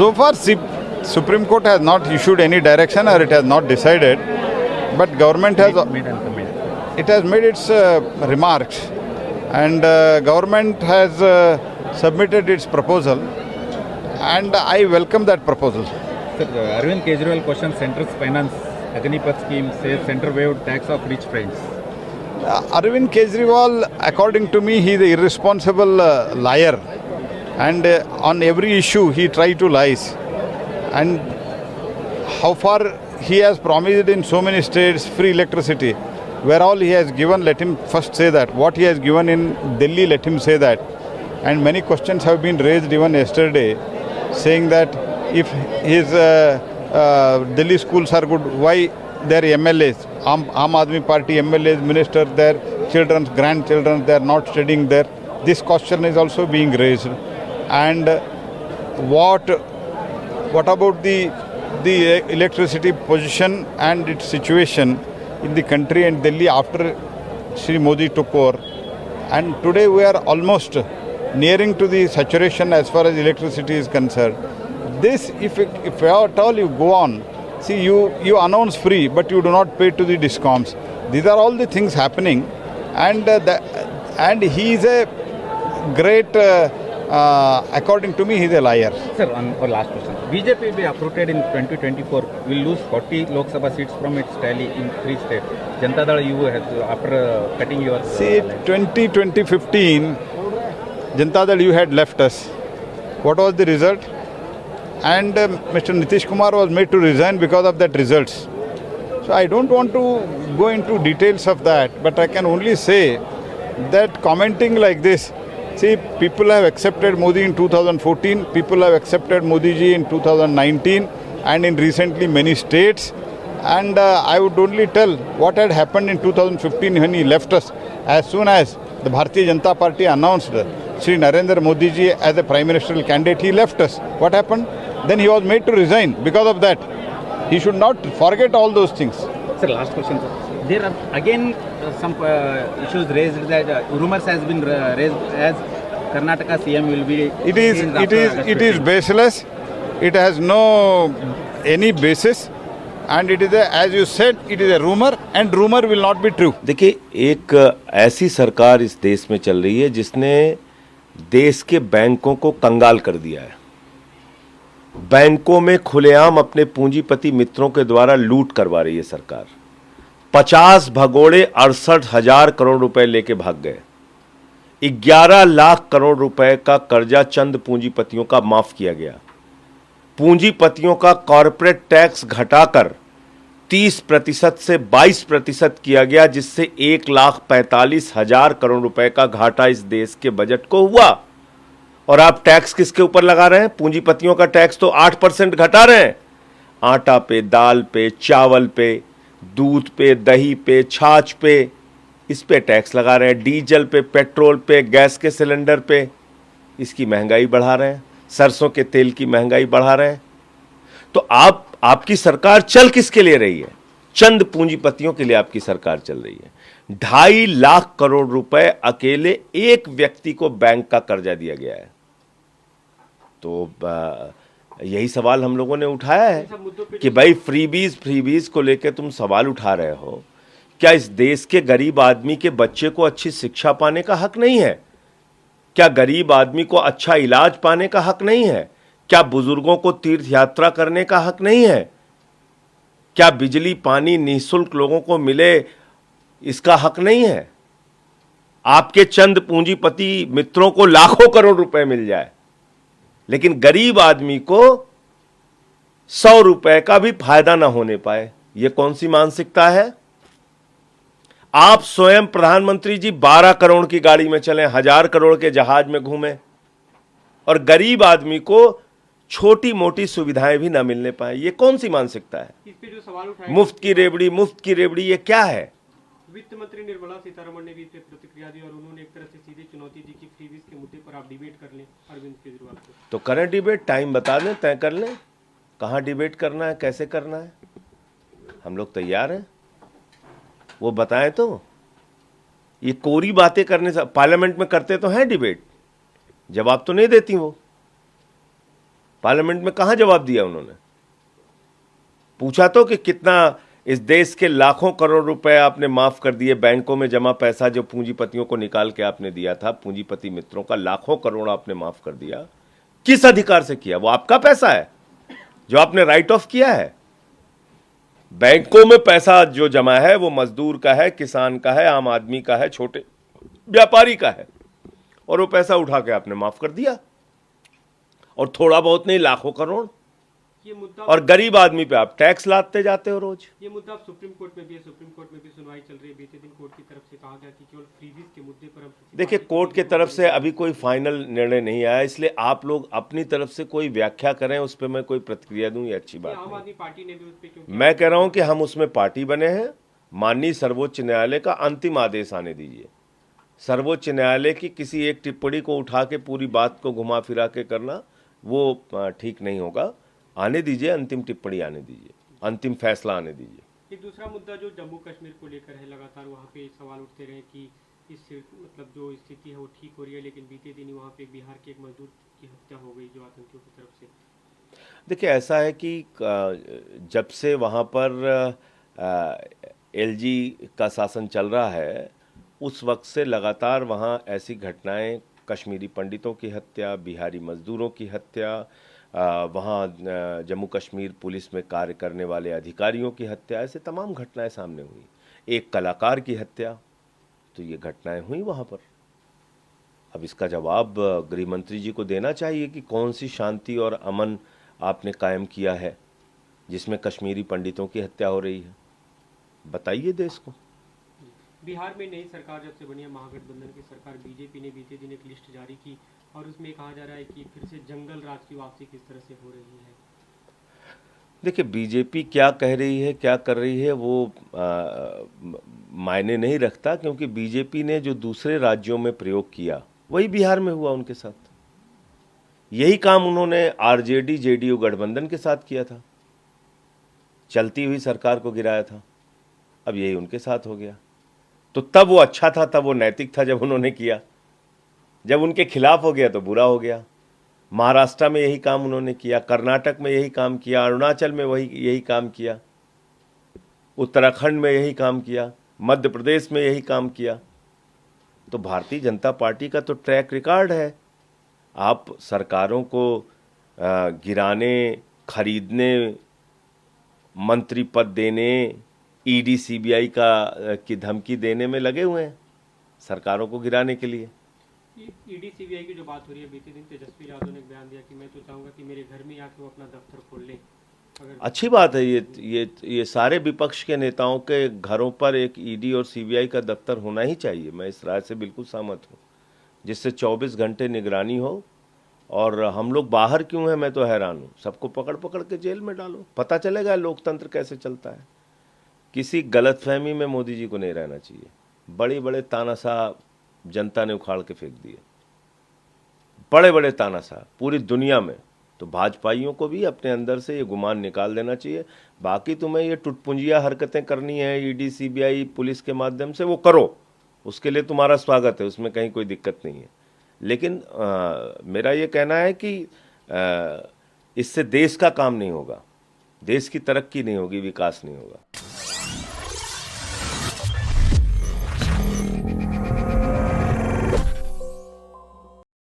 So far, Supreme Court has not issued any direction or it has not decided, but government has made its remarks, and government has submitted its proposal, and I welcome that proposal. Sir, Arvind Kejriwal questions center's finance Agnipath scheme, says center waived tax of rich friends. Arvind Kejriwal, according to me, he is an irresponsible liar, and on every issue he tries to lies. And how far he has promised in so many states free electricity, where all he has given, let him first say that. What he has given in Delhi, let him say that. And many questions have been raised even yesterday, saying that if his Delhi schools are good, why their MLAs, Aam Aadmi Party MLAs, ministers, their children, grandchildren, they are not studying there. This question is also being raised. And what about the electricity position and its situation in the country and Delhi after Shri Modi took over? And today we are almost nearing to the saturation as far as electricity is concerned. This, if at all you go on, see, you announce free, but you do not pay to the discoms. These are all the things happening, and he is a great, according to me, he is a liar. Sir, on our last question. BJP will be uprooted in 2024, will lose 40 Lok Sabha seats from its tally in 3 states. Janata Dal, you have, after cutting your... See, 2015, Janata Dal, you had left us. What was the result? And Mr. Nitish Kumar was made to resign because of that results. So I don't want to go into details of that, but I can only say that commenting like this, see, people have accepted Modi in 2014, people have accepted Modi ji in 2019 and in recently many states. And I would only tell what had happened in 2015 when he left us. As soon as the Bharatiya Janata Party announced Shri Narendra Modi ji as a prime ministerial candidate, he left us. What happened? Then he was made to resign because of that. He should not forget all those things. Sir, last question, sir. There are again some issues raised that rumors has been raised as Karnataka CM will be... It is baseless. It has no any basis. And it is as you said, it is a rumor, and rumor will not be true. देखिए, एक ऐसी सरकार इस देश में चल रही है जिसने देश के बैंकों को कंगाल कर दिया है। बैंकों में खुलेआम अपने पूंजीपति मित्रों के द्वारा लूट करवा रही है सरकार। 50 भगोड़े 68,000 करोड़ रुपए लेके भाग गए। 11 लाख करोड़ रुपए का कर्जा चंद पूंजीपतियों का माफ किया गया। पूंजीपतियों का कॉर्पोरेट टैक्स घटाकर 30% से 22% किया गया, जिससे 1,45,000 करोड़ रुपए का घाटा इस देश के बजट को हुआ। और आप टैक्स किसके ऊपर लगा रहे हैं? पूंजीपतियों का टैक्स तो 8% घटा रहे हैं। आटा पे, दाल पे, चावल पे, दूध पे, दही पे, छाछ पे, इस पे टैक्स लगा रहे हैं। डीजल पे, पेट्रोल पे, गैस के सिलेंडर पे, इसकी महंगाई बढ़ा रहे हैं। सरसों के तेल की महंगाई बढ़ा रहे हैं। तो आपकी सरकार चल किसके लिए रही है? चंद पूंजीपतियों के लिए आपकी सरकार चल रही है। 2.5 लाख करोड़ रुपए अकेले एक व्यक्ति को बैंक का कर्जा दिया गया है। तो यही सवाल हम लोगों ने उठाया है कि भाई फ्रीबीज को लेकर तुम सवाल उठा रहे हो। क्या इस देश के गरीब आदमी के बच्चे को अच्छी शिक्षा पाने का हक नहीं है? क्या गरीब आदमी को अच्छा इलाज पाने का हक नहीं है? क्या बुजुर्गों को तीर्थ यात्रा करने का हक नहीं है? क्या बिजली पानी निःशुल्क लोगों को मिले, इसका हक नहीं है? आपके चंद पूंजीपति मित्रों को लाखों करोड़ रुपए मिल जाए, लेकिन गरीब आदमी को 100 रुपए का भी फायदा ना होने पाए, यह कौन सी मानसिकता है? आप स्वयं प्रधानमंत्री जी 12 करोड़ की गाड़ी में चलें, 1000 करोड़ के जहाज में घूमें, और गरीब आदमी को छोटी मोटी सुविधाएं भी ना मिलने पाए, ये कौन सी मानसिकता है? इस पे जो सवाल उठाया, मुफ्त की रेवड़ी, ये क्या है? वित्त मंत्री निर्मला सीतारमण ने भी इस पे प्रतिक्रिया दी और उन्होंने एक तरह से सीधी चुनौती दी कि फ्रीबीज के मुद्दे पर आप डिबेट कर लें अरविंद केजरीवाल को। तो करें डिबेट, टाइम बता दें, तय कर लें कहां डिबेट करना है, कैसे करना है। हम लोग तैयार हैं, वो बताएं। तो ये कोरी बातें करने से, पार्लियामेंट में करते तो हैं डिबेट, जवाब तो नहीं देती वो। पार्लियामेंट में कहां जवाब दिया उन्होंने? पूछा तो कि कितना इस देश के लाखों करोड़ रुपए आपने माफ कर दिए, बैंकों में जमा पैसा जो पूंजीपतियों को निकाल के आपने दिया था, पूंजीपति मित्रों का लाखों करोड़ आपने माफ कर दिया, किस अधिकार से किया? वो आपका पैसा है जो आपने राइट ऑफ किया है। बैंकों में पैसा जो जमा है वो मजदूर का है, किसान का है, आम आदमी का है, छोटे व्यापारी का है, और वो पैसा उठा के आपने माफ कर दिया, और थोड़ा बहुत नहीं, लाखों करोड़। ये मुद्दा और गरीब आदमी पे आप टैक्स लादते जाते हो रोज। ये मुद्दा अब सुप्रीम कोर्ट में भी है। सुप्रीम कोर्ट में भी सुनवाई चल रही है। बीते दिन कोर्ट की तरफ से कहा गया कि केवल फ्रीबीज के मुद्दे पर हम देखिए, कोर्ट के तरफ से अभी कोई फाइनल निर्णय नहीं आया, इसलिए आप लोग अपनी तरफ से कोई व्याख्या करें, उस पर मैं कोई प्रतिक्रिया दूं, ये अच्छी बात आम नहीं। आदमी पार्टी ने भी उस पर क्योंकि मैं कह रहा हूं कि हम उसमें पार्टी बने हैं। माननीय सर्वोच्च न्यायालय का अंतिम आदेश आने दीजिए। सर्वोच्च न्यायालय की किसी एक टिप्पणी को उठा के पूरी बात को घुमा फिरा के करना वो ठीक नहीं होगा। आने दीजिए, अंतिम टिप्पणी आने दीजिए, अंतिम फैसला आने दीजिए। एक दूसरा मुद्दा जो जम्मू कश्मीर को लेकर है, लगातार वहाँ पे सवाल उठते रहे कि मतलब जो स्थिति है वो ठीक हो रही है, लेकिन बीते दिन ही वहाँ पे बिहार के एक मजदूर की हत्या हो गई जो आतंकियों की तरफ से। देखिए, ऐसा है कि जब से वहाँ पर एलजी का शासन चल रहा है, उस वक्त से लगातार वहाँ ऐसी घटनाएं, कश्मीरी पंडितों की हत्या, बिहारी मजदूरों की हत्या, वहाँ जम्मू कश्मीर पुलिस में कार्य करने वाले अधिकारियों की हत्या, ऐसे तमाम घटनाएं सामने हुई। एक कलाकार की हत्या, तो ये घटनाएं हुई वहाँ पर। अब इसका जवाब गृह मंत्री जी को देना चाहिए कि कौन सी शांति और अमन आपने कायम किया है जिसमें कश्मीरी पंडितों की हत्या हो रही है। बताइए देश को। बिहार में नई सरकार जब से बनी है, महागठबंधन की सरकार, बीजेपी ने बीते दिन एक लिस्ट जारी की और उसमें कहा जा रहा है कि फिर से जंगल राज की वापसी किस तरह से हो रही है। देखिए, बीजेपी क्या कह रही है, क्या कर रही है, वो मायने नहीं रखता, क्योंकि बीजेपी ने जो दूसरे राज्यों में प्रयोग किया वही बिहार में हुआ उनके साथ। यही काम उन्होंने आरजेडी जेडीयू गठबंधन के साथ किया था, चलती हुई सरकार को गिराया था। अब यही उनके साथ हो गया। तो तब वो अच्छा था, तब वो नैतिक था जब उन्होंने किया, जब उनके खिलाफ हो गया तो बुरा हो गया। महाराष्ट्र में यही काम उन्होंने किया, कर्नाटक में यही काम किया, अरुणाचल में यही काम किया, उत्तराखंड में यही काम किया, मध्य प्रदेश में यही काम किया। तो भारतीय जनता पार्टी का तो ट्रैक रिकॉर्ड है। आप सरकारों को गिराने, खरीदने, मंत्री पद देने, ईडी सीबीआई की धमकी देने में लगे हुए हैं, सरकारों को गिराने के लिए। ईडी सीबीआई की जो बात हो रही है, बीते दिन तेजस्वी यादव ने एक बयान दिया कि मैं तो चाहूंगा कि मेरे घर में आके वो अपना दफ्तर खोल ले। अच्छी बात है। ये सारे विपक्ष के नेताओं के घरों पर एक ईडी और सीबीआई का दफ्तर होना ही चाहिए। मैं इस राय से बिल्कुल सहमत हूँ, जिससे 24 घंटे निगरानी हो। और हम लोग बाहर क्यों हैं, मैं तो हैरान हूँ। सबको पकड़ पकड़ के जेल में डालो, पता चलेगा लोकतंत्र कैसे चलता है। किसी गलतफहमी में मोदी जी को नहीं रहना चाहिए। बड़े बड़े तानाशाह जनता ने उखाड़ के फेंक दिए, बड़े बड़े तानाशाह पूरी दुनिया में। तो भाजपाइयों को भी अपने अंदर से ये गुमान निकाल देना चाहिए। बाकी तुम्हें ये टुटपुंजिया हरकतें करनी है ईडी सीबीआई पुलिस के माध्यम से, वो करो, उसके लिए तुम्हारा स्वागत है, उसमें कहीं कोई दिक्कत नहीं है। लेकिन मेरा ये कहना है कि इससे देश का काम नहीं होगा, देश की तरक्की नहीं होगी, विकास नहीं होगा।